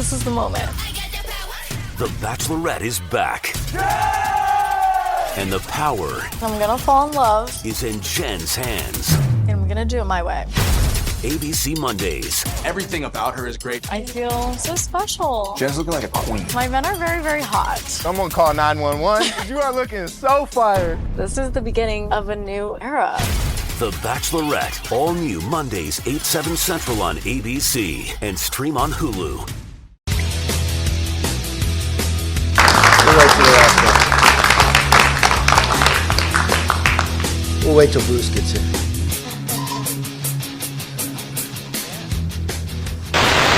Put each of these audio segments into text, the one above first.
This is the moment. The Bachelorette is back. And the power I'm gonna fall in love. is in Jen's hands. And I'm gonna do it my way. ABC Mondays. Everything about her is great. I feel so special. Jen's looking like a queen. My men are very, very hot. Someone call 911. You are looking so fired. This is the beginning of a new era. The Bachelorette. All new Mondays, 8, 7 Central on ABC. And stream on Hulu. We'll wait till Bruce gets here.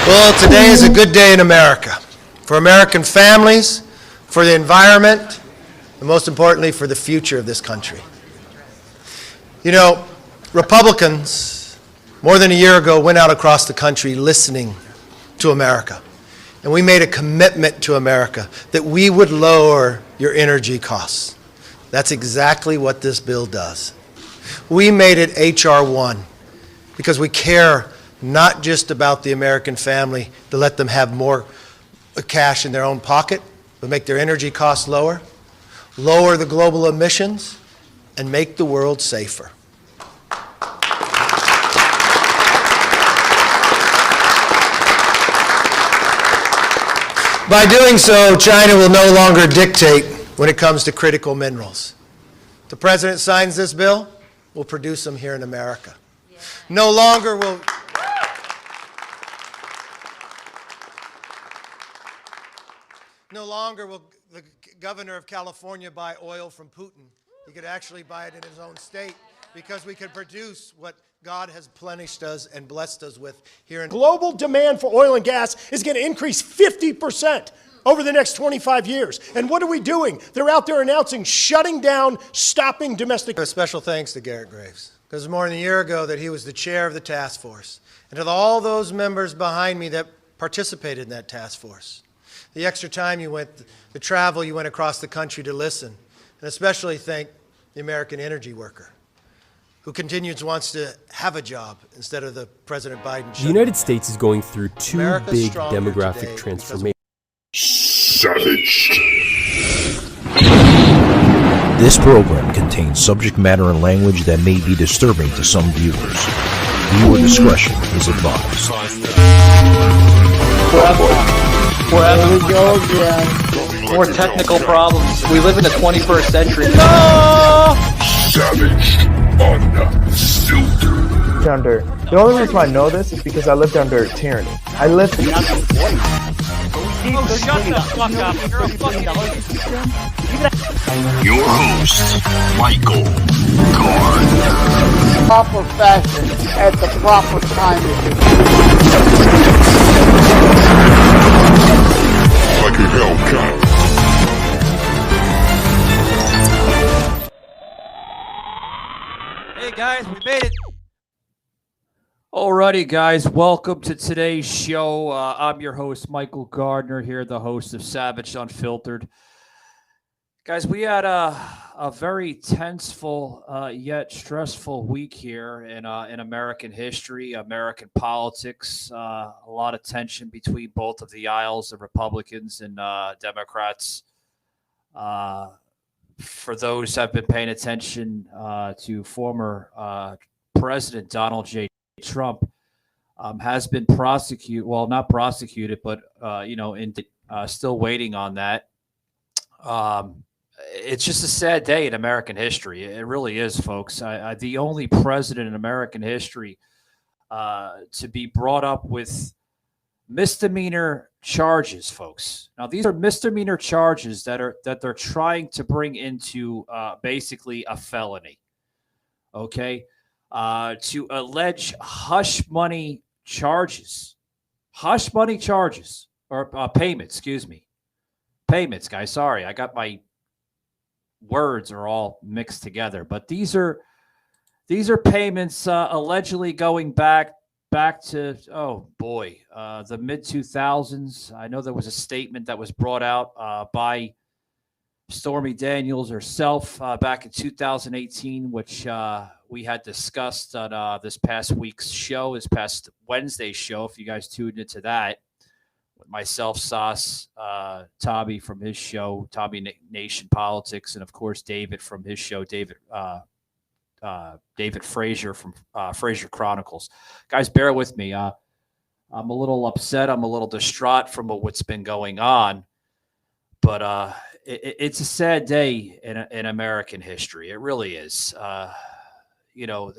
Well, today is a good day in America. For American families, for the environment, and most importantly, for the future of this country. You know, Republicans, more than a year ago, went out across the country listening to America. And we made a commitment to America that we would lower your energy costs. That's exactly what this bill does. We made it H.R. 1 because we care not just about the American family to let them have more cash in their own pocket, but make their energy costs lower, lower the global emissions, and make the world safer. By doing so, China will no longer dictate when it comes to critical minerals. The President signs this bill, we'll produce them here in America. Yeah. No longer will the governor of California buy oil from Putin. He could actually buy it in his own state because we could produce what God has plenished us and blessed us with here in global demand for oil and gas is going to increase 50% over the next 25 years. And what are we doing? They're out there announcing shutting down, stopping domestic. A special thanks to Garrett Graves, because it was more than a year ago that he was the chair of the task force. And to all those members behind me that participated in that task force. The extra time you went, the travel you went across the country to listen. And especially thank the American energy worker, who wants to have a job instead of the President Biden. The United States is going through two big demographic transformations. Savage. This program contains subject matter and language that may be disturbing to some viewers. Viewer discretion is advised. Forever we go again. More technical problems. We live in the 21st century. No! Savage. Unfiltered. Under. The only reason I know this is because I lived under tyranny. I lived. Oh, shut the fuck up. You're a fucking. Your host, Michael Gardner. Proper fashion at the proper time. Like a Hellcat. Hey guys, we made it. Alrighty, guys, welcome to today's show. I'm your host, Michael Gardner, here, the host of Savage Unfiltered. Guys, we had a very tenseful yet stressful week here in American history, American politics. A lot of tension between both of the aisles, the Republicans and Democrats. For those who have been paying attention to former President Donald J. Trump, has been prosecuted. Well, not prosecuted, but still waiting on that. It's just a sad day in American history. It really is, folks. The only president in American history to be brought up with misdemeanor charges, folks. Now, these are misdemeanor charges that they're trying to bring into basically a felony. Okay, to allege hush money charges or payments. Excuse me, payments, guys. Sorry, I got my words are all mixed together. But these are payments allegedly going back to, the mid-2000s. I know there was a statement that was brought out by Stormy Daniels herself back in 2018, which we had discussed on this past week's show, this past Wednesday's show, if you guys tuned into that, with myself, Sauce, Tommy from his show, Tommy Nation Politics, and of course David from his show, David Frazier from Frazier Chronicles. Guys, bear with me. I'm a little upset. I'm a little distraught from what's been going on, but it's a sad day in American history. It really is. You know,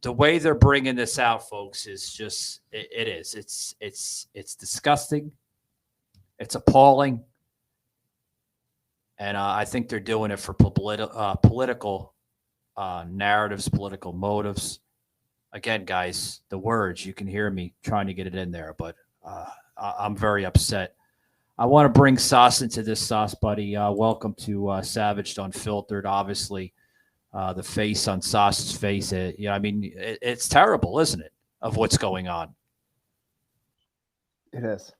the way they're bringing this out, folks, is just it is. It's disgusting. It's appalling, and I think they're doing it for political narratives, political motives. Again, guys, the words, you can hear me trying to get it in there, but I'm very upset. I want to bring Sauce into this, Sauce, buddy. Welcome to Savaged Unfiltered. Obviously, the face on Sauce's face, I mean, it's terrible, isn't it, of what's going on? It is.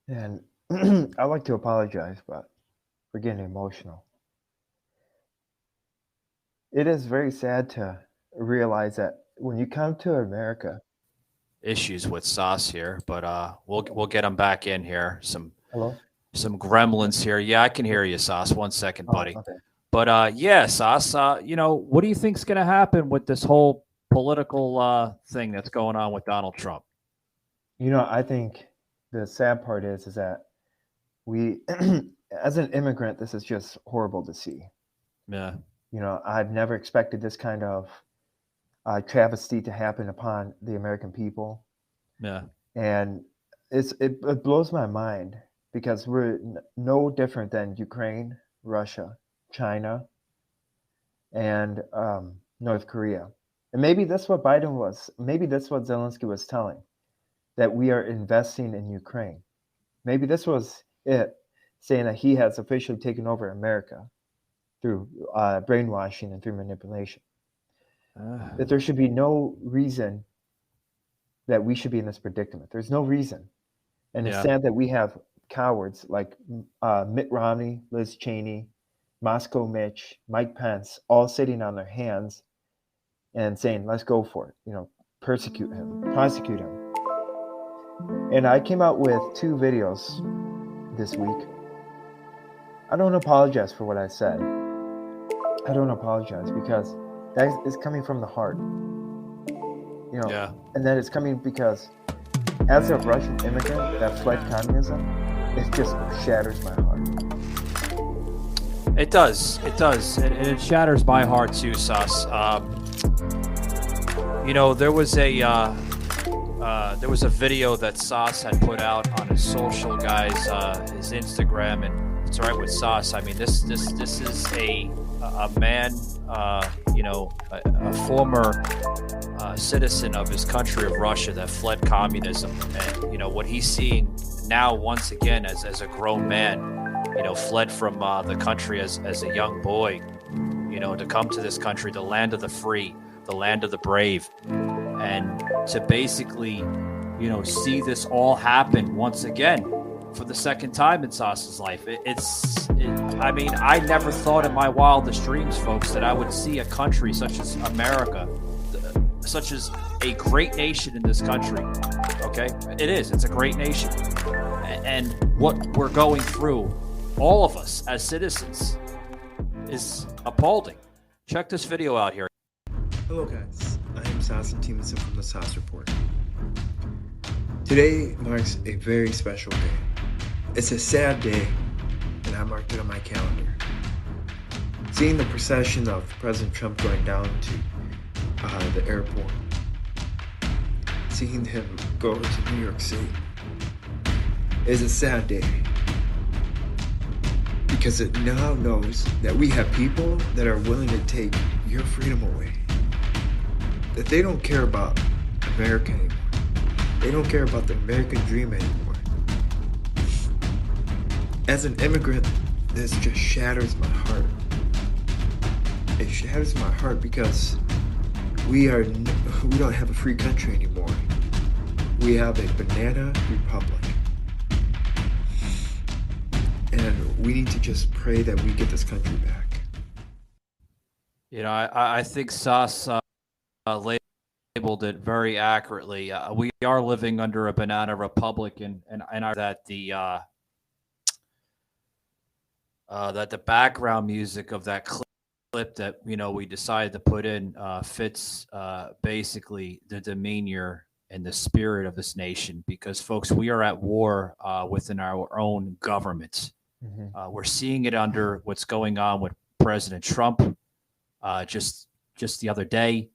And I'd like to apologize, but we're getting emotional. It is very sad to realize that when you come to America, Issues with Sauce here, but we'll get him back in here. hello? Some gremlins here. Yeah, I can hear you, Sauce. 1 second, buddy. Okay. But yeah, Sauce, what do you think's going to happen with this whole political thing that's going on with Donald Trump? I think the sad part is that we, as an immigrant, this is just horrible to see. Yeah. I've never expected this kind of travesty to happen upon the American people. Yeah. And it blows my mind because we're no different than Ukraine, Russia, China, and North Korea. And maybe that's what Biden was. Maybe that's what Zelensky was telling, that we are investing in Ukraine. Maybe this was it, saying that he has officially taken over America through brainwashing and through manipulation. That there should be no reason that we should be in this predicament. There's no reason. And it's sad that we have cowards like Mitt Romney, Liz Cheney, Moscow Mitch, Mike Pence, all sitting on their hands and saying, let's go for it. Persecute him, prosecute him. And I came out with 2 videos this week. I don't apologize for what I said. I don't apologize because that is coming from the heart. And that is coming because as a Russian immigrant that fled communism, it just shatters my heart. It does. It does. And it shatters my heart too, Sauce. There was a video that Sauce had put out on his social, guys, his Instagram, and it's all right with Sauce. I mean, this is a man, a former citizen of his country of Russia that fled communism, and what he's seeing now once again as a grown man, fled from the country as a young boy, to come to this country, the land of the free, the land of the brave, and to basically, see this all happen once again for the second time in Sauce's life. I mean, I never thought in my wildest dreams, folks, that I would see a country such as America, such as a great nation in this country. Okay, it is. It's a great nation, and what we're going through, all of us as citizens, is appalling. Check this video out here. Hello guys, I am Sauce and Timonson from the Sauce Report. Today marks a very special day. It's a sad day, and I marked it on my calendar. Seeing the procession of President Trump going down to the airport, seeing him go to New York City, is a sad day. Because it now knows that we have people that are willing to take your freedom away. That they don't care about America anymore. They don't care about the American dream anymore. As an immigrant, this just shatters my heart. It shatters my heart because we don't have a free country anymore. We have a banana republic. And we need to just pray that we get this country back. I think Sauce labeled labeled it very accurately. We are living under a banana republic, and that the background music of that clip that we decided to put in fits basically the demeanor and the spirit of this nation. Because, folks, we are at war within our own government. Mm-hmm. We're seeing it under what's going on with President Trump. Just the other day,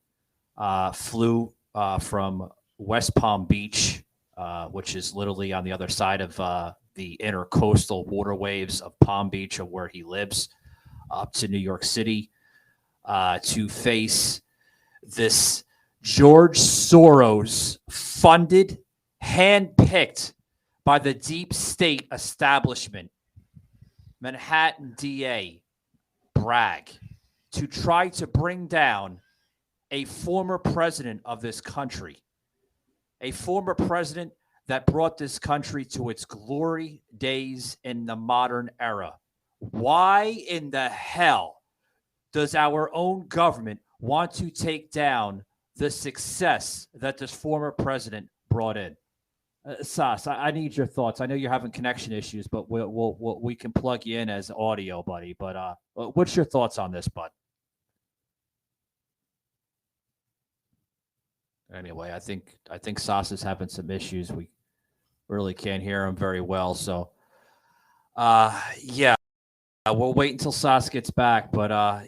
flew from West Palm Beach, which is literally on the other side of the intercoastal waterways of Palm Beach, of where he lives, up to New York City to face this George Soros funded, handpicked by the deep state establishment, Manhattan DA Bragg, to try to bring down a former president of this country, a former president that brought this country to its glory days in the modern era. Why in the hell does our own government want to take down the success that this former president brought in? Sas, I need your thoughts. I know you're having connection issues, but we can plug you in as audio, buddy. But what's your thoughts on this, bud? Anyway, I think Sas is having some issues. We really can't hear him very well. So, yeah, we'll wait until Sas gets back. But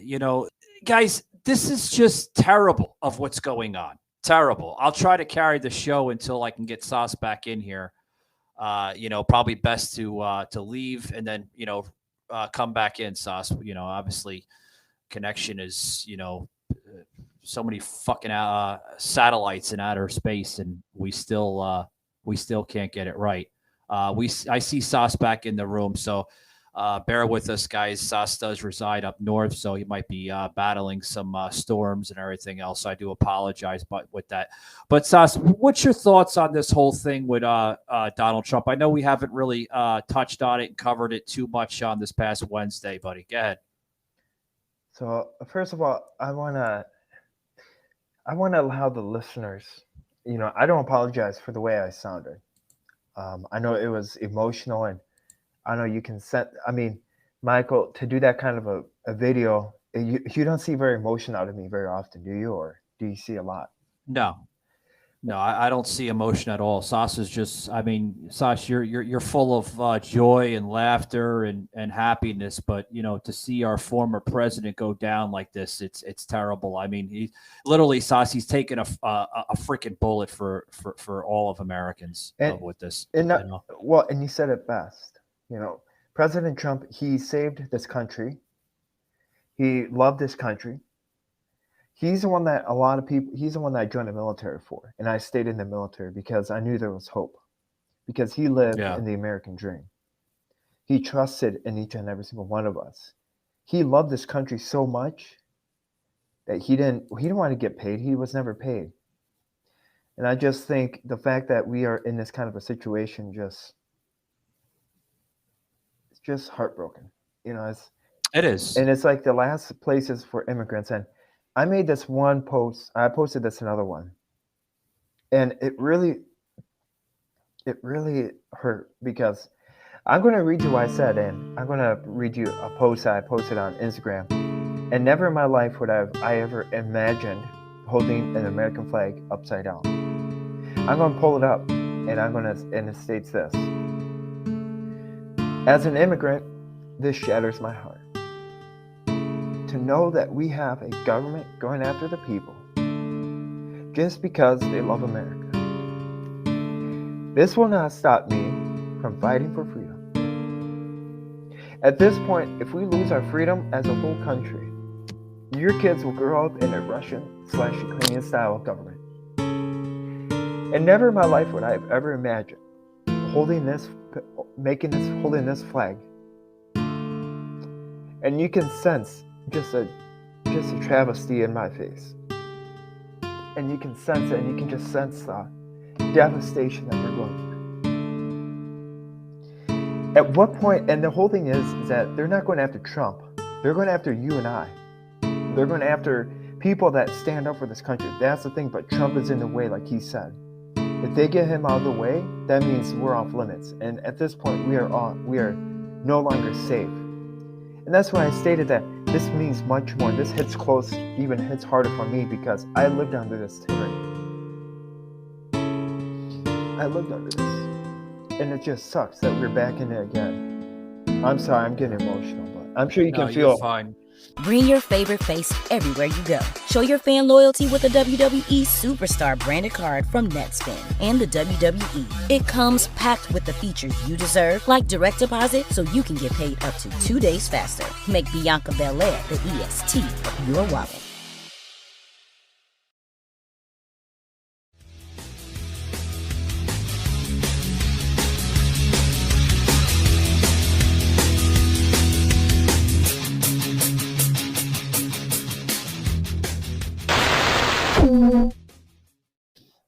guys, this is just terrible of what's going on. Terrible. I'll try to carry the show until I can get Sas back in here. Probably best to leave and then come back in, Sas. Obviously, connection is so many fucking satellites in outer space, and we still can't get it right. I see Sas back in the room, so bear with us, guys. Sas does reside up north, so he might be battling some storms and everything else. I do apologize with that. But Sas, what's your thoughts on this whole thing with Donald Trump? I know we haven't really touched on it and covered it too much on this past Wednesday, buddy. Go ahead. So first of all, I want to allow the listeners, I don't apologize for the way I sounded. I know it was emotional, and I know you can Michael, to do that kind of a video, you don't see very emotion out of me very often, do you? Or do you see a lot? No, I don't see emotion at all. Sas is just, Sas, you're full of joy and laughter and happiness. But to see our former president go down like this, it's terrible. He literally, Sas, he's taken a freaking bullet for all of Americans with this. Well, and you said it best. President Trump, he saved this country. He loved this country. He's the one that he's the one that I joined the military for. And I stayed in the military because I knew there was hope. Because he lived in the American dream. He trusted in each and every single one of us. He loved this country so much that he didn't want to get paid. He was never paid. And I just think the fact that we are in this kind of a situation it's just heartbroken. It is. And it's like the last places for immigrants. And I made this one post. I posted this another one, and it really hurt because I'm going to read you what I said, and I'm going to read you a post that I posted on Instagram. And never in my life would I ever imagined holding an American flag upside down. I'm going to pull it up, and it states this: as an immigrant, this shatters my heart. To know that we have a government going after the people just because they love America. This will not stop me from fighting for freedom. At this point, if we lose our freedom as a whole country, your kids will grow up in a Russian/Ukrainian style of government. And never in my life would I have ever imagined holding this flag. And you can sense just a travesty in my face. And you can sense it, and you can just sense the devastation that we're going through. At what point, and the whole thing is that they're not going after Trump. They're going after you and I. They're going after people that stand up for this country. That's the thing, but Trump is in the way, like he said. If they get him out of the way, that means we're off limits. And at this point, we are no longer safe. And that's why I stated that this means much more. This hits close, even hits harder for me because I lived under this tyranny. I lived under this. And it just sucks that we're back in it again. I'm sorry, I'm getting emotional, but I'm sure you can feel. You're fine. Bring your favorite face everywhere you go. Show your fan loyalty with a WWE Superstar branded card from Netspin and the WWE. It comes packed with the features you deserve, like direct deposit so you can get paid up to 2 days faster. Make Bianca Belair the EST of your wallet.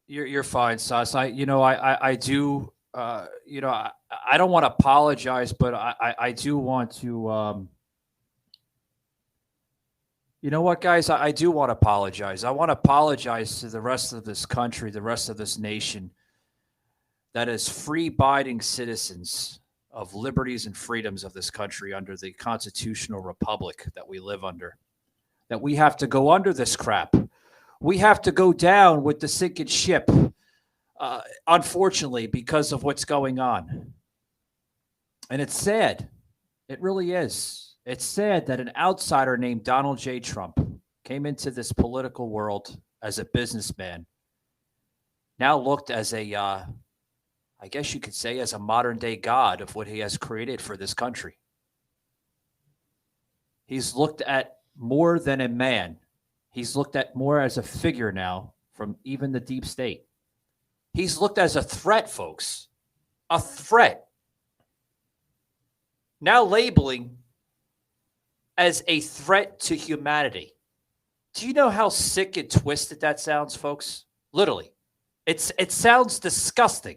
You're fine, Sus. I do. I don't want to apologize, but I do want to. You know what, guys? I do want to apologize. I want to apologize to the rest of this country, the rest of this nation, that is free-abiding citizens of liberties and freedoms of this country under the constitutional republic that we live under. That we have to go under this crap. We have to go down with the sinking ship, unfortunately, because of what's going on. And it's sad. It really is. It's sad that an outsider named Donald J. Trump came into this political world as a businessman, now looked as a, I guess you could say, as a modern-day god of what he has created for this country. He's looked at more than a man. He's looked at more as a figure now from even the deep state. He's looked as a threat, folks. A threat. Now labeling as a threat to humanity. Do you know how sick and twisted that sounds, folks? Literally. It sounds disgusting.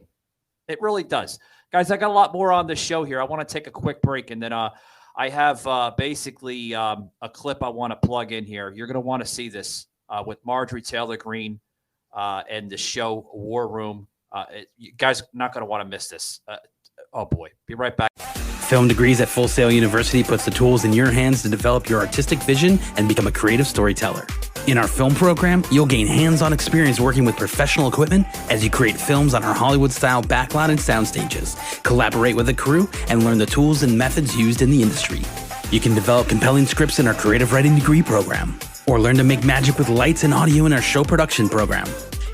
It really does. Guys, I got a lot more on the show here. I want to take a quick break, and then I have basically a clip I want to plug in here. You're going to want to see this with Marjorie Taylor Greene and the show War Room. You guys are not going to want to miss this. Oh, boy. Be right back. Film Degrees at Full Sail University puts the tools in your hands to develop your artistic vision and become a creative storyteller. In our film program, you'll gain hands-on experience working with professional equipment as you create films on our Hollywood-style backlot and sound stages, collaborate with a crew, and learn the tools and methods used in the industry. You can develop compelling scripts in our creative writing degree program, or learn to make magic with lights and audio in our show production program.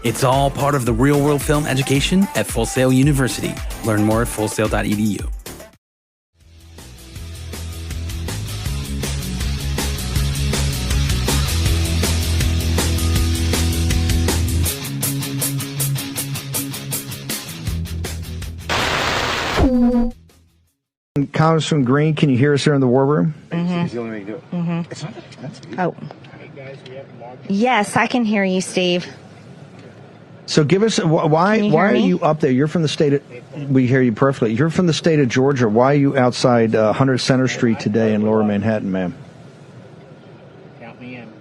It's all part of the real-world film education at Full Sail University. Learn more at fullsail.edu. Congressman Green, can you hear us here in the war room? He's the only way to do it. It's not that. Oh. Yes, I can hear you, Steve. So give us why are you up there? You're from the state of, we hear you perfectly. You're from the state of Georgia. Why are you outside 100 Center Street today in Lower Manhattan, ma'am? Count me in.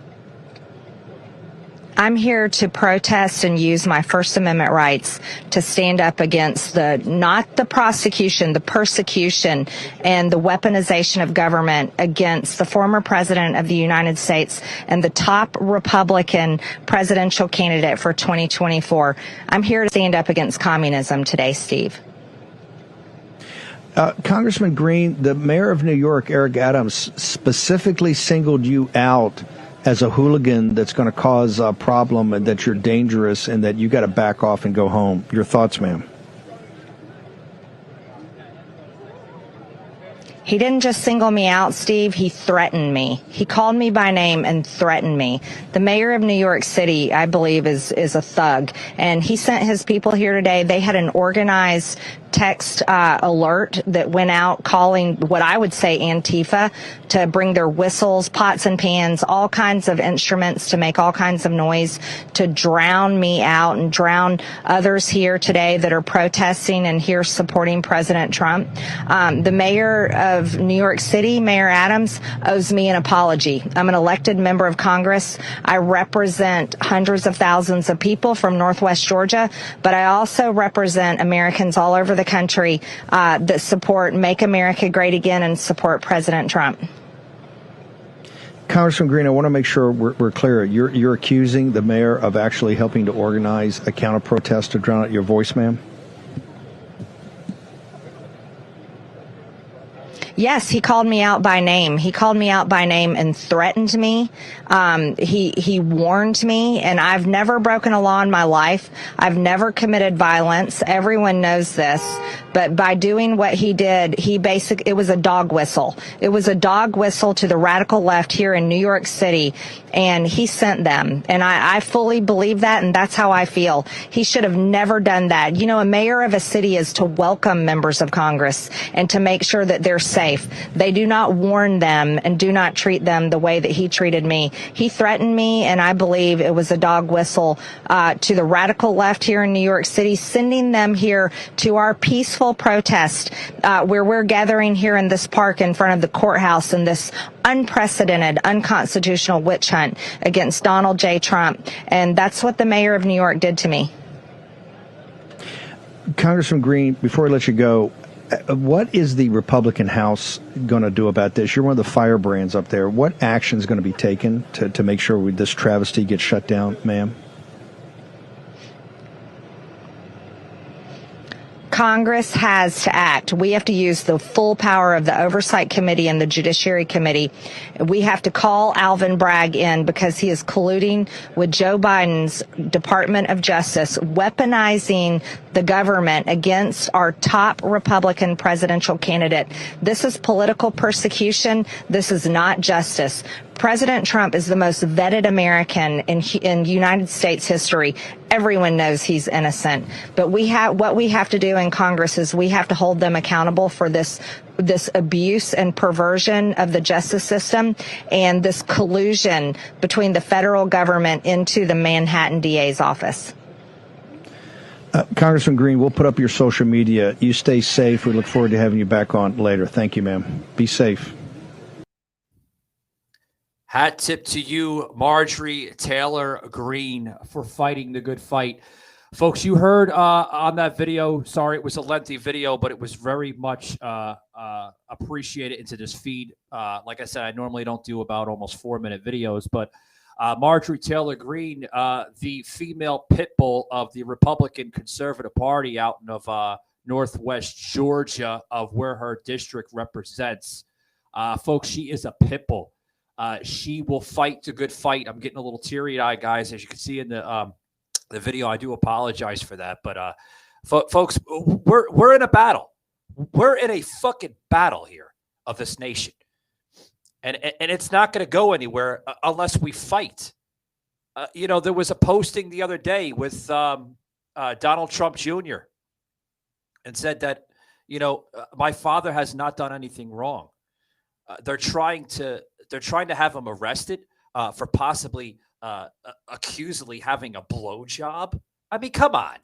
I'm here to protest and use my First Amendment rights to stand up against not the prosecution, the persecution and the weaponization of government against the former president of the United States and the top Republican presidential candidate for 2024. I'm here to stand up against communism today, Steve. Congressman Green, the mayor of New York, Eric Adams, specifically singled you out as a hooligan that's going to cause a problem and that you're dangerous and that you got to back off and go home. Your thoughts, ma'am? He didn't just single me out, Steve. He threatened me. He called me by name and threatened me. The mayor of New York City, I believe, is a thug. And he sent his people here today. They had an organized text alert that went out calling what I would say Antifa to bring their whistles, pots and pans, all kinds of instruments to make all kinds of noise to drown me out and drown others here today that are protesting and here supporting President Trump. The mayor of New York City, Mayor Adams, owes me an apology. I'm an elected member of Congress. I represent hundreds of thousands of people from Northwest Georgia, but I also represent Americans all over the country that support Make America Great Again and support President Trump. Congressman Green, I want to make sure we're clear. You're accusing the mayor of actually helping to organize a counter-protest to drown out your voice, ma'am? Yes, he called me out by name. He called me out by name and threatened me. He warned me, and I've never broken a law in my life. I've never committed violence. Everyone knows this. But by doing what he did, it was a dog whistle. It was a dog whistle to the radical left here in New York City, and he sent them. And I fully believe that, and that's how I feel. He should have never done that. You know, a mayor of a city is to welcome members of Congress and to make sure that they're safe. They do not warn them and do not treat them the way that he treated me. He threatened me, and I believe it was a dog whistle to the radical left here in New York City, sending them here to our peaceful protest where we're gathering here in this park in front of the courthouse in this unprecedented, unconstitutional witch hunt against Donald J. Trump. And that's what the mayor of New York did to me. Congressman Green, before I let you go, what is the Republican House going to do about this? You're one of the firebrands up there. What action is going to be taken to make sure this travesty gets shut down, ma'am? Congress has to act. We have to use the full power of the Oversight Committee and the Judiciary Committee. We have to call Alvin Bragg in because he is colluding with Joe Biden's Department of Justice, weaponizing the government against our top Republican presidential candidate. This is political persecution. This is not justice. President Trump is the most vetted American in United States history. Everyone knows he's innocent. But what we have to do in Congress is we have to hold them accountable for this abuse and perversion of the justice system and this collusion between the federal government into the Manhattan DA's office. Congressman Green, we'll put up your social media. You stay safe. We look forward to having you back on later. Thank you, ma'am. Be safe. Hat tip to you, Marjorie Taylor Greene, for fighting the good fight. Folks, you heard on that video, sorry, it was a lengthy video, but it was very much appreciated into this feed. Like I said, I normally don't do about almost 4-minute videos, but Marjorie Taylor Greene, the female pit bull of the Republican Conservative Party out of Northwest Georgia, of where her district represents. Folks, she is a pit bull. She will fight the good fight. I'm getting a little teary-eyed, guys, as you can see in the video. I do apologize for that, but folks, we're in a battle. We're in a fucking battle here of this nation, and it's not going to go anywhere unless we fight. You know, there was a posting the other day with Donald Trump Jr. and said that, you know, my father has not done anything wrong. They're trying to have him arrested for possibly accusably having a blowjob. I mean, come on.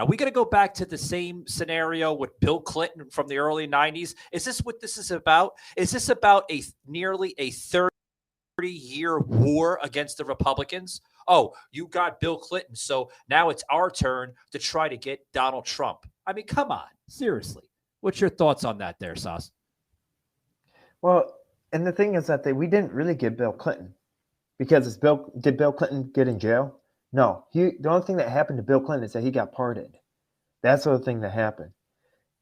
Are we going to go back to the same scenario with Bill Clinton from the early 90s? Is this what this is about? Is this about nearly a 30-year war against the Republicans? Oh, you got Bill Clinton, so now it's our turn to try to get Donald Trump. I mean, come on. Seriously. What's your thoughts on that there, Sauce? Well, and the thing is that we didn't really get Bill Clinton, because did Bill Clinton get in jail? No. The only thing that happened to Bill Clinton is that he got pardoned. That's the only thing that happened.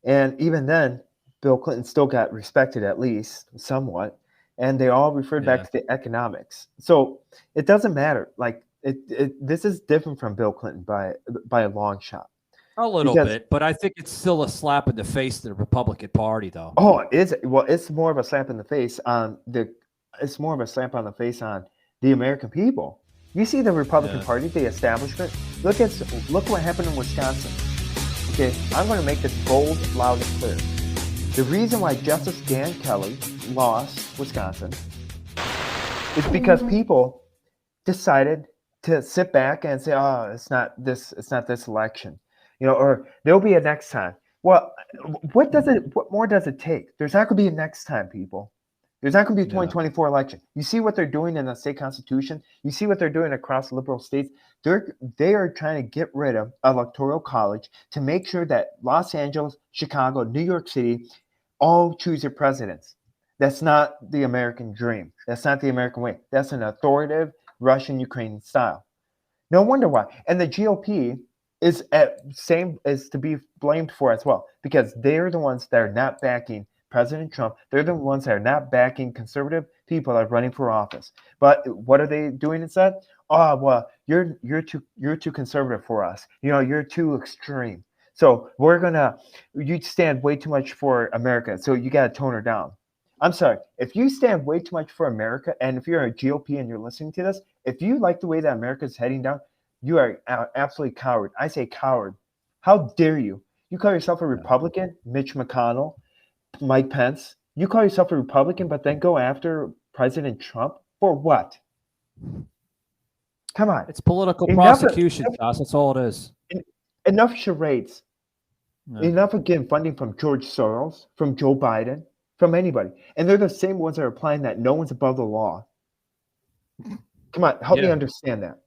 And even then, Bill Clinton still got respected, at least somewhat, and they all referred back to the economics. So it doesn't matter. Like this is different from Bill Clinton by a long shot. A little bit, but I think it's still a slap in the face to the Republican Party, though. Oh, it's more of a slap in the face on it's more of a slap on the face on the American people. You see the Republican Party, the establishment. Look what happened in Wisconsin. Okay, I'm going to make this bold, loud, and clear. The reason why Justice Dan Kelly lost Wisconsin is because people decided to sit back and say, "Oh, it's not this election," or there'll be a next time. Well, what more does it take? There's not going to be a next time, people. There's not going to be a 2024 election. You see what they're doing in the state constitution. You see what they're doing across liberal states. They are trying to get rid of electoral college to make sure that Los Angeles, Chicago, New York City all choose their presidents. That's not the American dream. That's not the American way. That's an authoritative Russian Ukrainian style. No wonder why. And the GOP is to be blamed for as well, because they're the ones that are not backing President Trump. They're the ones that are not backing conservative people that are running for office. But what are they doing instead? Oh, well, you're too conservative for us. You're too extreme. So you stand way too much for America. So you got to tone her down. I'm sorry. If you stand way too much for America, and if you're a GOP and you're listening to this, if you like the way that America's heading down, you are absolutely coward. I say coward. How dare you? You call yourself a Republican, Mitch McConnell, Mike Pence. You call yourself a Republican, but then go after President Trump for what? Come on. It's political prosecution, Josh. That's all it is. Enough charades. Yeah. Enough of getting funding from George Soros, from Joe Biden, from anybody. And they're the same ones that are applying that no one's above the law. Come on, help me understand that.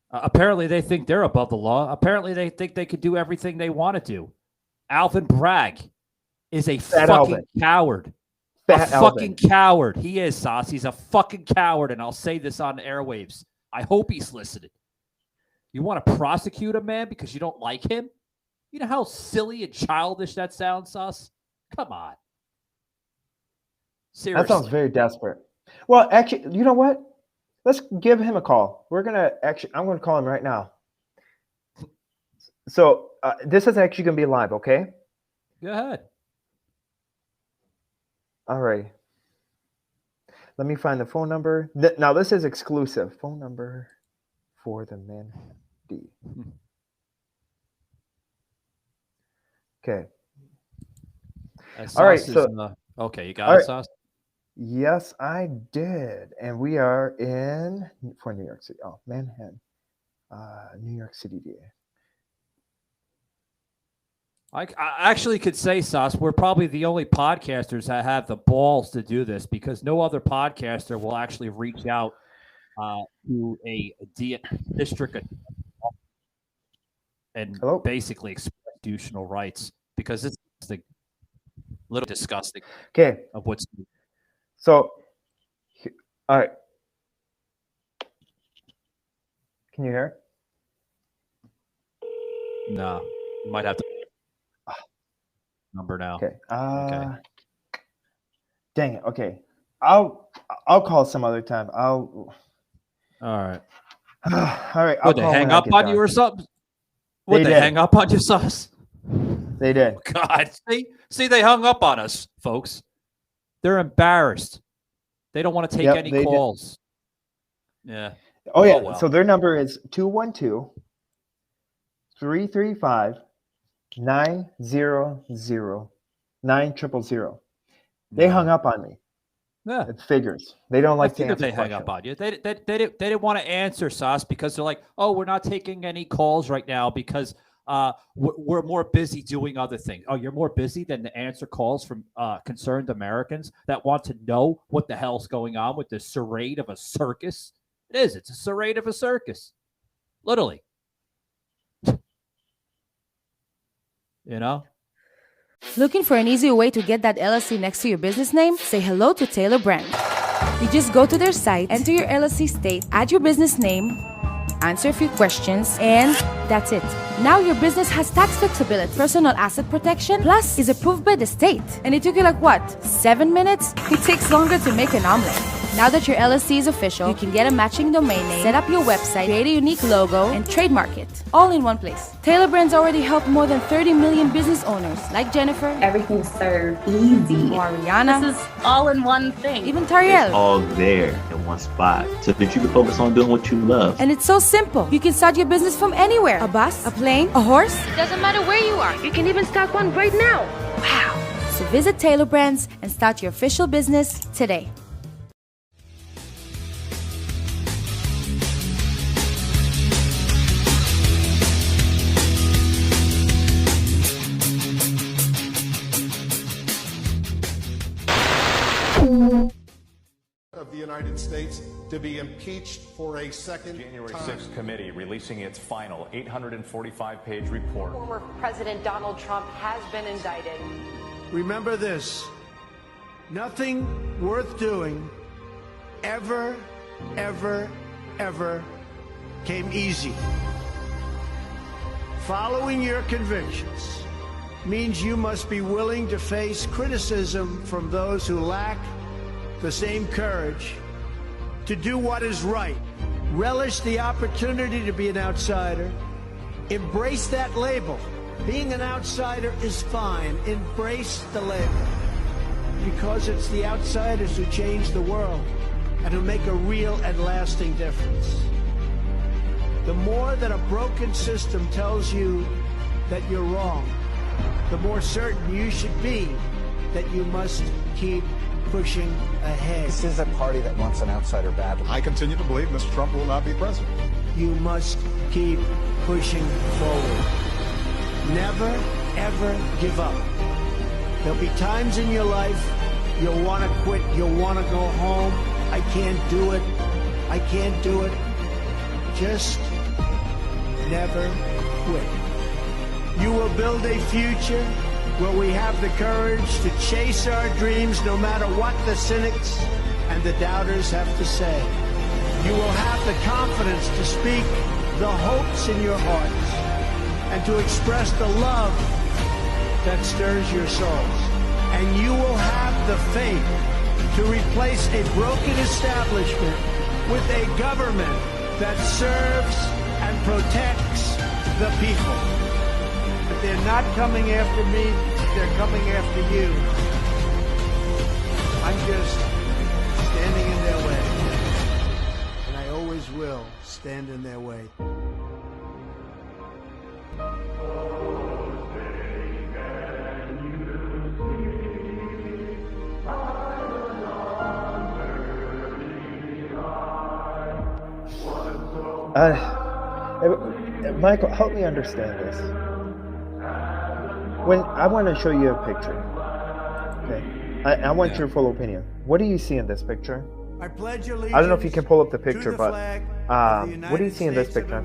Apparently, they think they're above the law. Apparently, they think they could do everything they want to do. Alvin Bragg is a fucking coward. Fucking coward. He is, Sauce. He's a fucking coward, and I'll say this on the airwaves. I hope he's listening. You want to prosecute a man because you don't like him? You know how silly and childish that sounds, Sauce? Come on. Seriously. That sounds very desperate. Well, actually, you know what? Let's give him a call. I'm going to call him right now. So this is actually going to be live, okay? Go ahead. All right. Let me find the phone number. Now, this is exclusive. Phone number for the man D. Okay. All right. So, okay, you got it, Sauce? Yes, I did. And we are for New York City. Oh, Manhattan. New York City, DA. I actually could say, Sauce, we're probably the only podcasters that have the balls to do this, because no other podcaster will actually reach out to a district and basically express constitutional rights, because it's a little disgusting. Okay. Of what's. So, all right. Can you hear? No, you might have to. Number now. Okay. Dang it. Okay. I'll call some other time. All right. All right. Would they hang up on you or something? Would they hang up on you, Sauce? They did. God, see, they hung up on us, folks. They're embarrassed. They don't want to take any calls. Yeah. Oh, yeah. Well. So their number is 212-335-900-9000. They hung up on me. Yeah. It figures. They don't like to answer they hang up on you. They didn't want to answer, Sauce, because they're like, oh, we're not taking any calls right now because we're more busy doing other things. Oh, you're more busy than to answer calls from concerned Americans that want to know what the hell's going on with this charade of a circus? It is. It's a charade of a circus. Literally. You know? Looking for an easy way to get that LLC next to your business name? Say hello to Taylor Brand. You just go to their site, enter your LLC state, add your business name, answer a few questions, and that's it. Now your business has tax flexibility, personal asset protection, plus is approved by the state. And it took you 7 minutes? It takes longer to make an omelet. Now that your LLC is official, you can get a matching domain name, set up your website, create a unique logo, and trademark it, all in one place. Taylor Brands already helped more than 30 million business owners like Jennifer, everything's so easy, or Ariana. This is all in one thing. Even Tariel. It's all there in one spot so that you can focus on doing what you love. And it's so simple. You can start your business from anywhere. A bus, a plane, a horse. Doesn't matter where you are. You can even start one right now. Wow. So visit Taylor Brands and start your official business today. Of the United States to be impeached for a second January time. 6th committee releasing its final 845-page report. Former President Donald Trump has been indicted. Remember this, nothing worth doing ever came easy. Following your convictions means you must be willing to face criticism from those who lack the same courage to do what is right. Relish the opportunity to be an outsider. Embrace that label. Being an outsider is fine. Embrace the label. Because it's the outsiders who change the world and who make a real and lasting difference. The more that a broken system tells you that you're wrong, the more certain you should be that you must keep pushing ahead. This is a party that wants an outsider badly. I continue to believe Mr. Trump will not be president. You must keep pushing forward. Never, ever give up. There'll be times in your life you'll want to quit, you'll want to go home. I can't do it. I can't do it. Just never quit. You will build a future where we have the courage to chase our dreams no matter what the cynics and the doubters have to say. You will have the confidence to speak the hopes in your hearts and to express the love that stirs your souls. And you will have the faith to replace a broken establishment with a government that serves and protects the people. But they're not coming after me, they're coming after you. I'm just standing in their way. And I always will stand in their way. Michael, help me understand this. When I want to show you a picture, okay, I want your full opinion. What do you see in this picture? I pledge allegiance. I don't know if you can pull up the picture, but what do you see in this picture?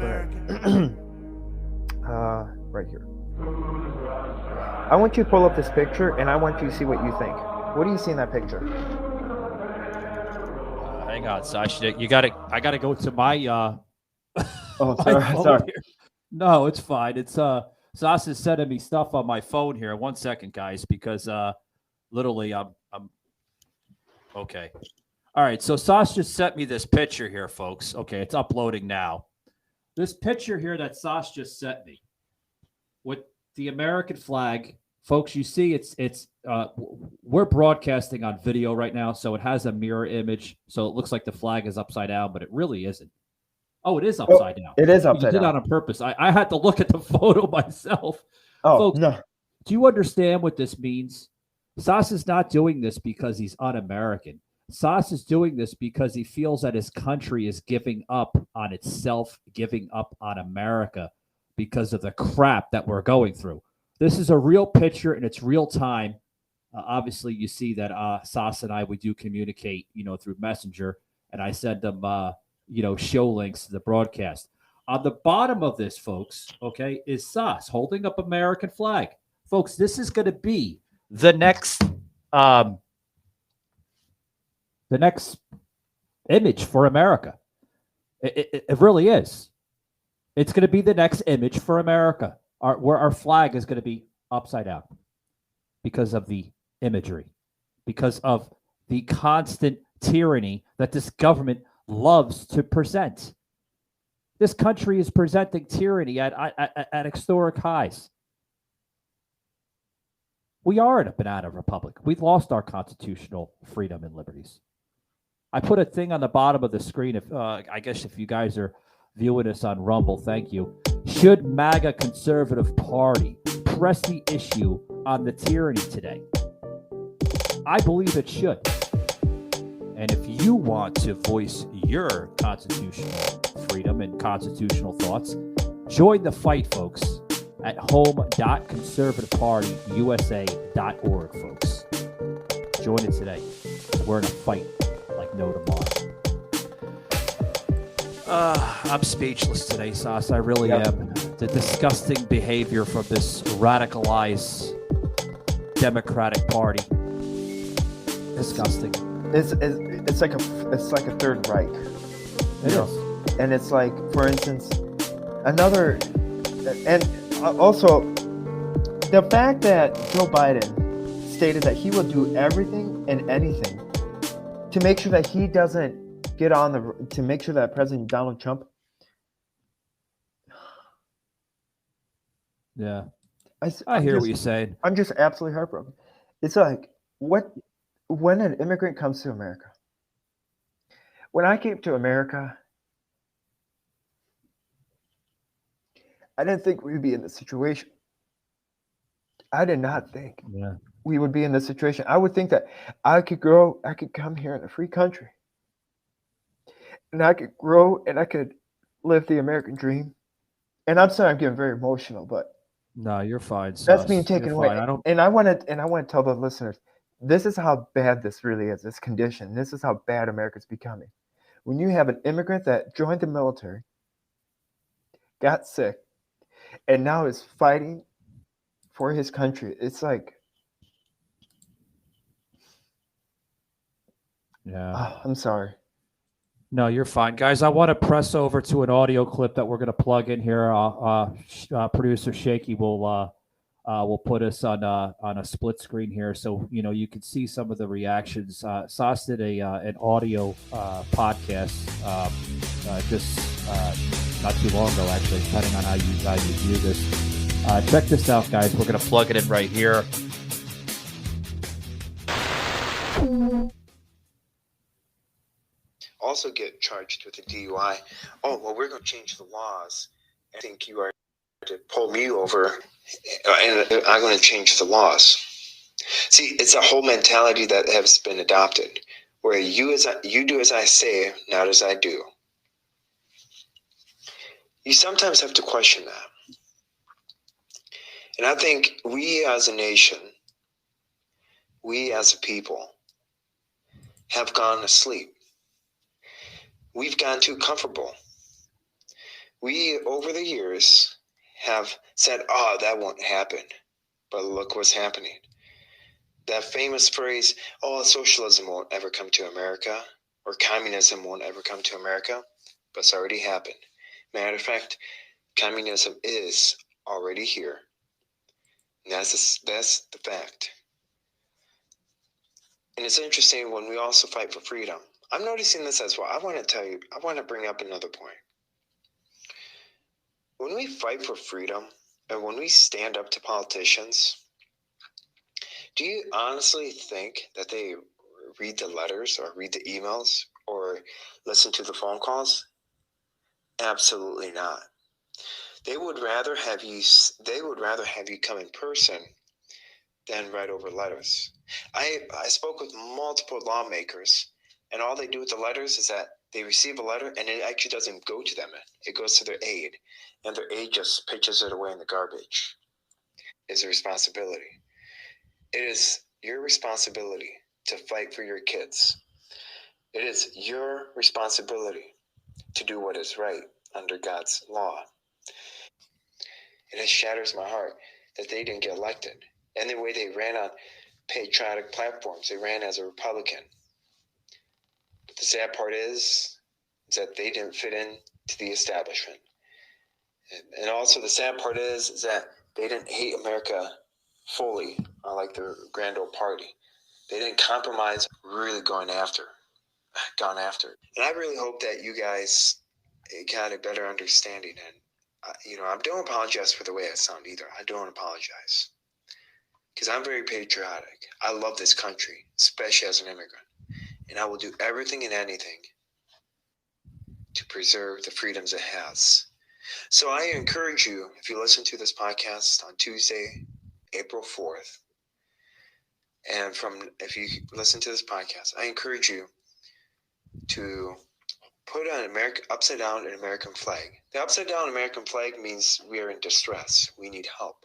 Right here. I want you to pull up this picture, and I want you to see what you think. What do you see in that picture? Hang on, Sasha. You got to. I got to go to my. Oh, sorry. Here. No, it's fine. It's Sasha's sending me stuff on my phone here. 1 second, guys, because literally I'm okay. All right, so Sasha just sent me this picture here, folks. Okay, it's uploading now. This picture here that Sasha just sent me with the American flag, folks. You see, it's we're broadcasting on video right now, so it has a mirror image, so it looks like the flag is upside down, but it really isn't. Oh, it is upside down. It is upside down. You did down. that on purpose. I had to look at the photo myself. Oh, folks, no. Do you understand what this means? Sas is not doing this because he's un-American. Sas is doing this because he feels that his country is giving up on itself, giving up on America because of the crap that we're going through. This is a real picture and it's real time. Obviously, you see that Sas and I, we do communicate, through Messenger, and I send them, show links to the broadcast. On the bottom of this, folks, okay, is Sas holding up American flag. Folks, this is going to be the next image for America. It really is. It's going to be the next image for America, where our flag is going to be upside down because of the imagery, because of the constant tyranny that this government loves to present. This country is presenting tyranny at historic highs. We are in a banana republic. We've lost our constitutional freedom and liberties. I put a thing on the bottom of the screen. If I guess if you guys are viewing us on Rumble, thank you. Should MAGA Conservative Party press the issue on the tyranny today? I believe it should. And if you want to voice your constitutional freedom and constitutional thoughts, join the fight, folks, at home.conservativepartyusa.org, folks. Join it today. We're in a fight like no tomorrow. I'm speechless today, Sas. I really am. The disgusting behavior from this radicalized Democratic Party. Disgusting. It's like a Third Reich. It is. And it's like, for instance, another, and also the fact that Joe Biden stated that he will do everything and anything to make sure that he doesn't get on to make sure that President Donald Trump. Yeah. I hear what you're saying. I'm just absolutely heartbroken. It's like, when an immigrant comes to America, when I came to America, I didn't think we'd be in this situation. I did not think we would be in this situation. I would think that I could come here in a free country, and I could grow, and I could live the American dream. And I'm sorry, I'm getting very emotional, but no, you're fine. That's being taken away. Fine. I want to tell the listeners, this is how bad this really is. This condition. This is how bad America's becoming. When you have an immigrant that joined the military, got sick, and now is fighting for his country, it's like, I'm sorry. No, you're fine, guys. I want to press over to an audio clip that we're going to plug in here. Producer Shaky will put us on a split screen here, so you can see some of the reactions. Sauce did an audio podcast just not too long ago, actually, depending on how you view this. Check this out, guys. We're going to plug it in right here. Also get charged with a DUI. Oh, well, we're going to change the laws. I think you are to pull me over, and I'm going to change the laws. See, it's a whole mentality that has been adopted, where you do as I say, not as I do. You sometimes have to question that. And I think we as a nation, we as a people, have gone asleep. We've gotten too comfortable. We, over the years, have said, oh, that won't happen. But look what's happening. That famous phrase, oh, socialism won't ever come to America, or communism won't ever come to America, but it's already happened. Matter of fact, communism is already here. And that's the fact. And it's interesting when we also fight for freedom. I'm noticing this as well. I want to bring up another point. When we fight for freedom and when we stand up to politicians, do you honestly think that they read the letters or read the emails or listen to the phone calls? Absolutely not. They would rather have you come in person than write over letters. I spoke with multiple lawmakers, and all they do with the letters is that they receive a letter and it actually doesn't go to them. It goes to their aide, and their aide just pitches it away in the garbage. It's a responsibility. It is your responsibility to fight for your kids. It is your responsibility to do what is right under God's law. It shatters my heart that they didn't get elected. And the way they ran on patriotic platforms, they ran as a Republican. But the sad part is that they didn't fit in to the establishment. And also the sad part is that they didn't hate America fully, like the grand old party. They didn't compromise really going after. gone after. And I really hope that you guys got a better understanding. And, I don't apologize for the way I sound either. I don't apologize. Because I'm very patriotic. I love this country, especially as an immigrant. And I will do everything and anything to preserve the freedoms it has. So I encourage you, if you listen to this podcast on Tuesday, April 4th, and if you listen to this podcast, I encourage you to put an upside down an American flag. The upside down American flag means we are in distress. We need help.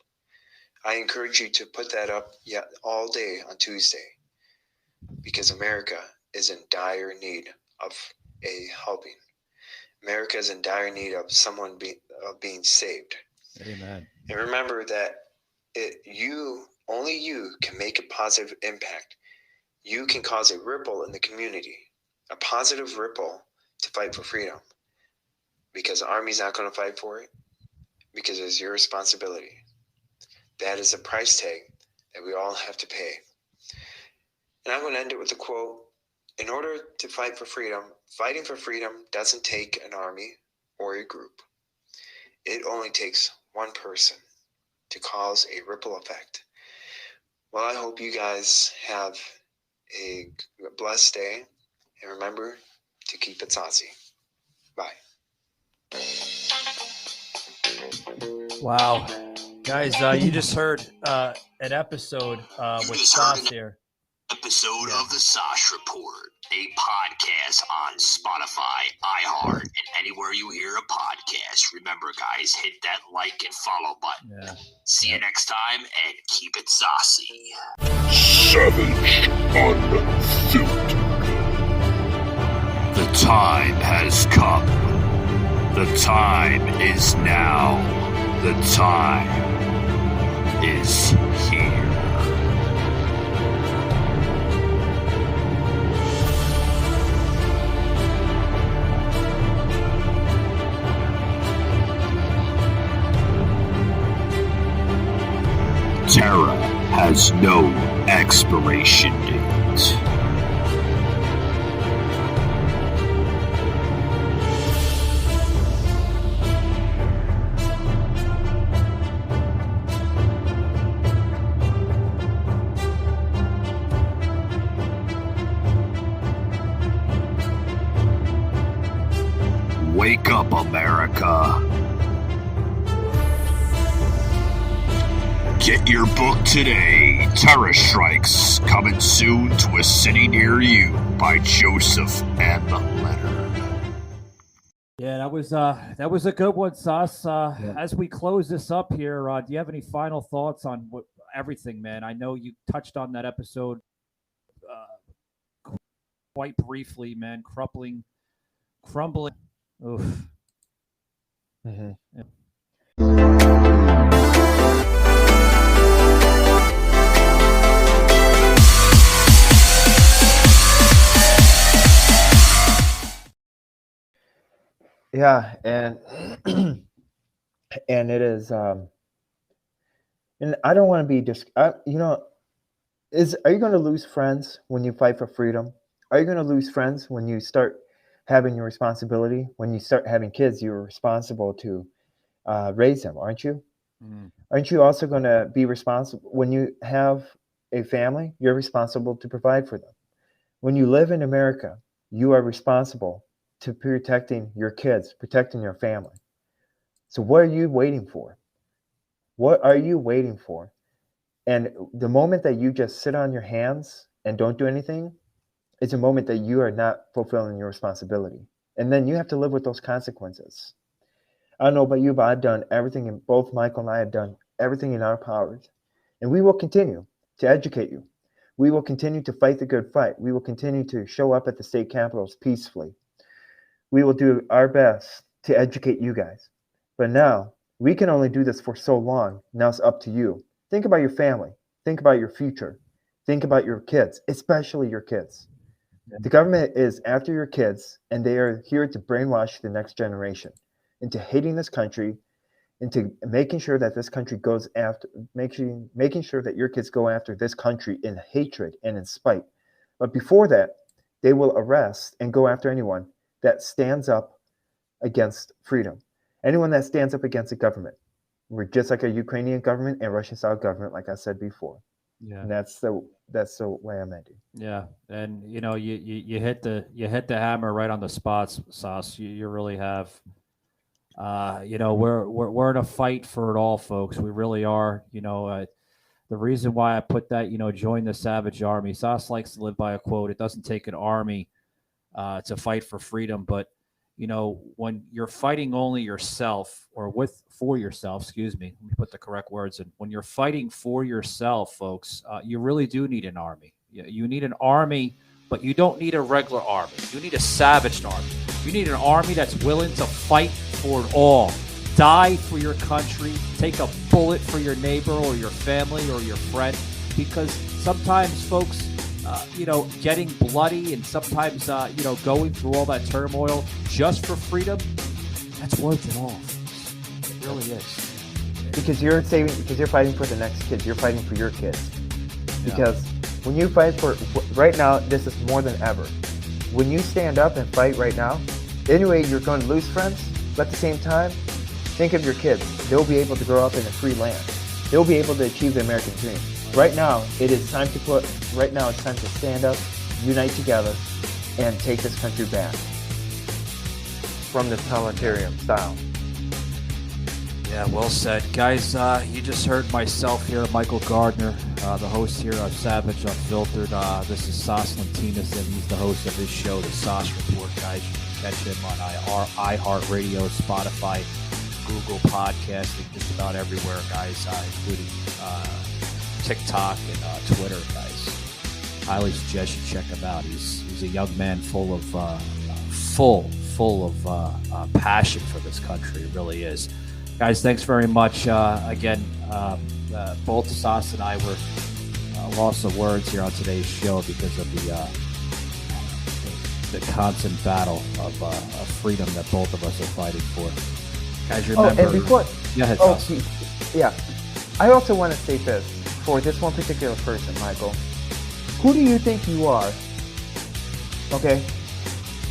I encourage you to put that up all day on Tuesday, because America is in dire need of a helping. America is in dire need of someone being saved. Amen. And remember that only you can make a positive impact. You can cause a ripple in the community, a positive ripple to fight for freedom. Because the Army's not going to fight for it, because it's your responsibility. That is a price tag that we all have to pay. And I'm going to end it with a quote. In order to fight for freedom, fighting for freedom doesn't take an army or a group. It only takes one person to cause a ripple effect. Well, I hope you guys have a blessed day. And remember to keep it saucy. Bye. Wow. Guys, you just heard an episode with Sauce here. Episode of the Sosh Report, a podcast on Spotify, iHeart, and anywhere you hear a podcast. Remember, guys, hit that like and follow button. Yeah. See you next time, and keep it saucy. Savage, unfiltered. The time has come. The time is now. The time is here. Terror has no expiration date. Wake up, America. Get your book today. Terror Strikes, coming soon to a city near you, by Joseph M. Leonard. Yeah, that was a good one, Sauce. As we close this up here, do you have any final thoughts on everything, man? I know you touched on that episode quite briefly, man. Crumbling. Oof. Mm-hmm. Yeah. Yeah, and and it is, and I don't want to be are you going to lose friends when you fight for freedom? Are you going to lose friends when you start having your responsibility? When you start having kids, you're responsible to raise them, aren't you? Mm. Aren't you also going to be responsible when you have a family? You're responsible to provide for them. When you live in America, you are responsible to protecting your kids, protecting your family. So what are you waiting for? What are you waiting for? And the moment that you just sit on your hands and don't do anything, it's a moment that you are not fulfilling your responsibility. And then you have to live with those consequences. I don't know about you, but I've done everything, and both Michael and I have done everything in our powers. And we will continue to educate you. We will continue to fight the good fight. We will continue to show up at the state capitals peacefully. We will do our best to educate you guys. But now, we can only do this for so long. Now it's up to you. Think about your family. Think about your future. Think about your kids, especially your kids. Yeah. The government is after your kids, and they are here to brainwash the next generation into hating this country, into making sure that this country goes after, making sure that your kids go after this country in hatred and in spite. But before that, they will arrest and go after anyone that stands up against freedom. Anyone that stands up against the government. We're just like a Ukrainian government and Russian-style government, like I said before. Yeah. And that's the way I'm ending. Yeah, and you hit the hammer right on the spots, Sauce. You really have. We're in a fight for it all, folks. We really are. The reason why I put that, join the Savage Army. Sauce likes to live by a quote. It doesn't take an army to fight for freedom, but when you're fighting only yourself or for yourself, excuse me, let me put the correct words in. When you're fighting for yourself, folks, you really do need an army. You need an army, but you don't need a regular army. You need a savage army. You need an army that's willing to fight for it all. Die for your country. Take a bullet for your neighbor or your family or your friend. Because sometimes, folks, getting bloody and sometimes, going through all that turmoil just for freedom, that's worth it all. It really is. Because you're fighting for the next kids. You're fighting for your kids. Because when you fight for, right now, this is more than ever. When you stand up and fight right now, anyway, you're going to lose friends, but at the same time, think of your kids. They'll be able to grow up in a free land. They'll be able to achieve the American dream. Right now, it's time to stand up, unite together, and take this country back from this totalitarian style. Yeah, well said. Guys, you just heard myself here, Michael Gardner, the host here of Savage Unfiltered. This is Sauce Lantinas, and he's the host of this show, The Sauce Report. Guys, you can catch him on iHeartRadio, Spotify, Google Podcasting, just about everywhere, guys, including TikTok and Twitter, guys. Highly suggest you check him out. He's a young man full of passion for this country. It really is. Guys, thanks very much. Again, both Sauce and I were lost of words here on today's show because of the constant battle of freedom that both of us are fighting for. Guys, remember... and before... Go ahead, Sauce. Yeah. I also want to say this for this one particular person, Michael. Who do you think you are? Okay?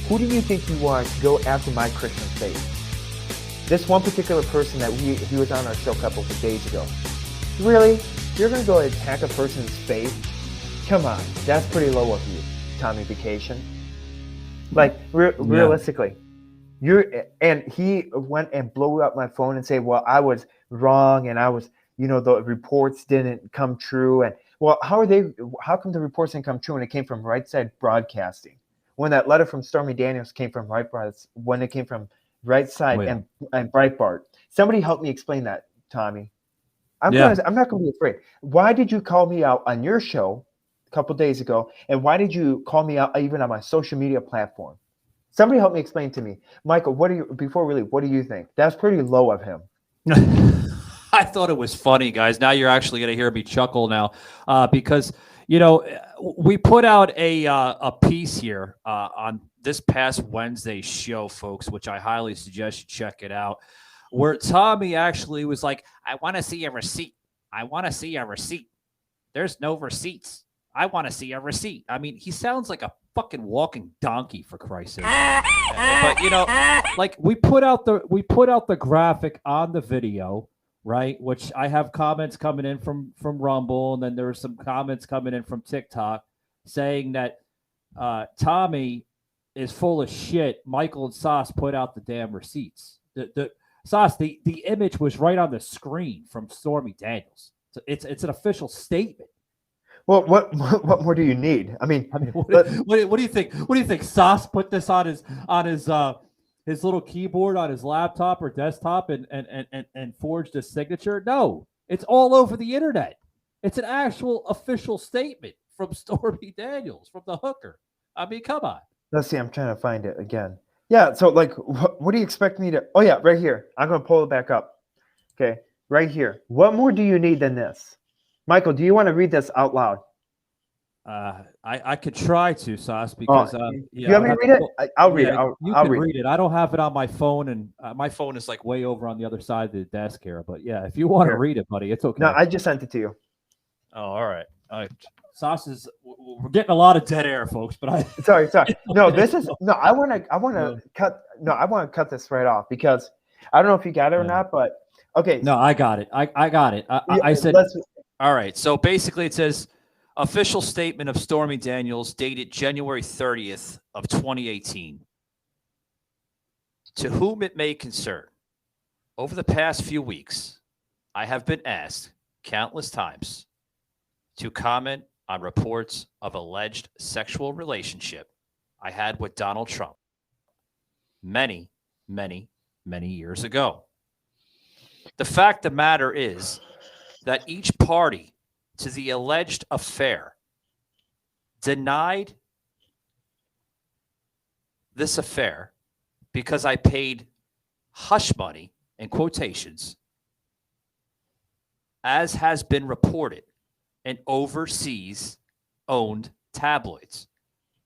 Who do you think you are to go after my Christian faith? This one particular person that he was on our show a couple of days ago. Really? You're going to go attack a person's faith? Come on. That's pretty low of you, Tommy Vacation. Like, realistically. And he went and blew up my phone and said, well, I was wrong and I was, the reports didn't come true. And, well, how come the reports didn't come true when it came from Right Side Broadcasting? When that letter from Stormy Daniels came from when it came from Right Side and Breitbart. Somebody help me explain that, Tommy. I'm not going to be afraid. Why did you call me out on your show a couple of days ago? And why did you call me out even on my social media platform? Somebody help me explain to me. Michael, what do you think? That's pretty low of him. I thought it was funny, guys. Now you're actually going to hear me chuckle now because, we put out a piece here on this past Wednesday's show, folks, which I highly suggest you check it out, where Tommy actually was like, I want to see a receipt. I want to see a receipt. There's no receipts. I want to see a receipt. I mean, he sounds like a fucking walking donkey, for Christ's sake. But like we put out the graphic on the video, right? Which I have comments coming in from Rumble, and then there were some comments coming in from TikTok saying that Tommy is full of shit. Michael and Sauce put out the damn receipts. The Sauce, the image was right on the screen from Stormy Daniels. So it's an official statement. Well, what more do you need? I mean, what do you think? What do you think? Sauce put this on his little keyboard on his laptop or desktop and forged a signature? No, it's all over the internet. It's an actual official statement from Stormy Daniels, from the hooker. I mean, come on. Let's see. I'm trying to find it again. Yeah. So, like, what do you expect me to? Oh, yeah, right here. I'm going to pull it back up. Okay, right here. What more do you need than this? Michael, do you want to read this out loud? I could try to, Sauce, because you want me to read it? I'll read it. You can read it. I don't have it on my phone, and my phone is like way over on the other side of the desk here. But yeah, if you want to read it, buddy, it's okay. No, I just sent it to you. Oh, all right. Sauce is. We're getting a lot of dead air, folks. But sorry. No, this is no. I want to cut. No, I want to cut this right off because I don't know if you got it or not. But okay. No, I got it. I got it. I said. All right. So basically, it says official statement of Stormy Daniels dated January 30th of 2018. To whom it may concern, over the past few weeks, I have been asked countless times to comment on reports of alleged sexual relationship I had with Donald Trump many, many, many years ago. The fact of the matter is that each party to the alleged affair denied this affair because I paid hush money, in quotations, as has been reported in overseas owned tabloids.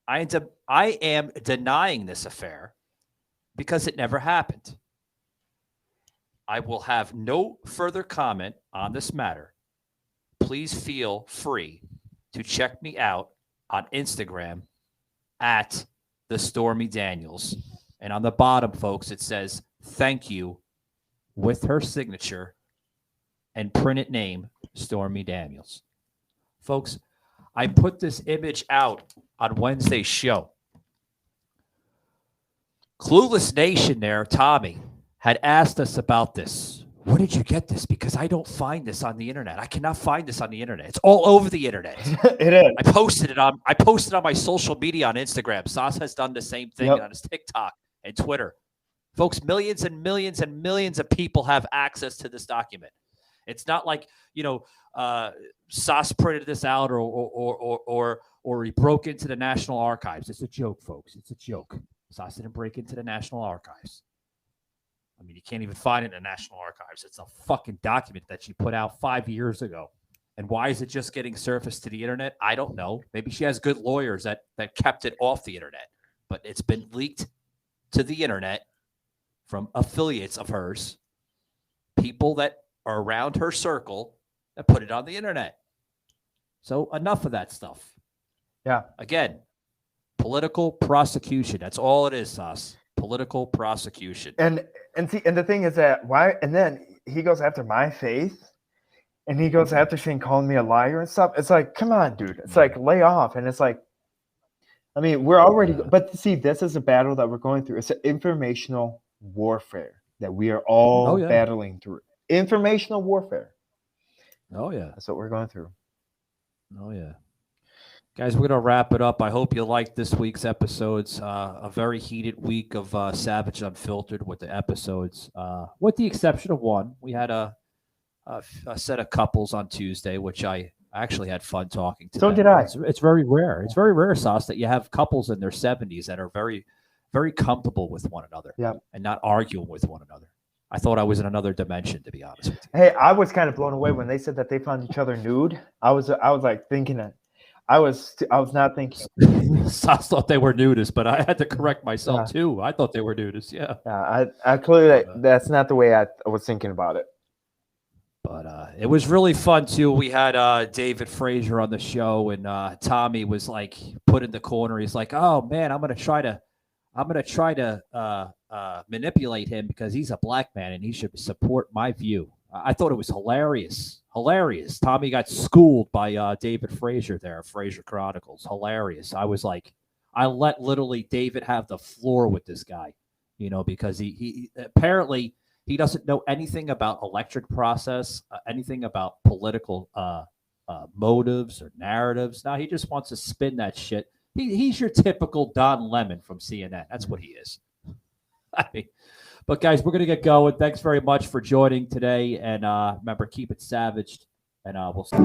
I am denying this affair because it never happened. I will have no further comment on this matter. Please feel free to check me out on Instagram at the Stormy Daniels. And on the bottom, folks, it says, thank you, with her signature and printed name, Stormy Daniels. Folks, I put this image out on Wednesday's show. Clueless Nation there, Tommy, had asked us about this. Where did you get this? Because I don't find this on the internet. I cannot find this on the internet. It's all over the internet. It is. I posted on my social media on Instagram. Sauce has done the same thing on his TikTok and Twitter. Folks, millions and millions and millions of people have access to this document. It's not like, Sauce printed this out or he broke into the National Archives. It's a joke, folks. It's a joke. Sauce didn't break into the National Archives. I mean, you can't even find it in the National Archives. It's a fucking document that she put out 5 years ago. And why is it just getting surfaced to the internet? I don't know. Maybe she has good lawyers that kept it off the internet. But it's been leaked to the internet from affiliates of hers, people that are around her circle that put it on the internet. So enough of that stuff. Yeah. Again, political prosecution. That's all it is, Sauce. Political prosecution. And the thing is that why? And then he goes after my faith, and he goes after Shane calling me a liar and stuff. It's like, come on, dude. It's like, lay off. And it's like, I mean, we're already. But see, this is a battle that we're going through. It's an informational warfare that we are all battling through. Informational warfare. Oh yeah, that's what we're going through. Oh yeah. Guys, we're going to wrap it up. I hope you liked this week's episodes. A very heated week of Savage Unfiltered with the episodes, with the exception of one. We had a set of couples on Tuesday, which I actually had fun talking to. So did I. It's very rare. It's very rare, Sauce, that you have couples in their 70s that are very, very comfortable with one another and not arguing with one another. I thought I was in another dimension, to be honest with you. Hey, I was kind of blown away when they said that they found each other nude. I was like thinking that. I was not thinking. Sauce thought they were nudists, but I had to correct myself too. I thought they were nudists. Yeah. I clearly that's not the way I was thinking about it. But it was really fun too. We had David Frazier on the show, and Tommy was like put in the corner. He's like, "Oh man, I'm gonna try to manipulate him because he's a black man and he should support my view." I thought it was hilarious. Hilarious. Tommy got schooled by David Frazier there, Frazier Chronicles. Hilarious. I was like, I let literally David have the floor with this guy, because he apparently he doesn't know anything about electric process, anything about political motives or narratives. Now he just wants to spin that shit. He's your typical Don Lemon from CNN. That's what he is. I mean, but guys, we're going to get going. Thanks very much for joining today. And remember, keep it savaged. And we'll see.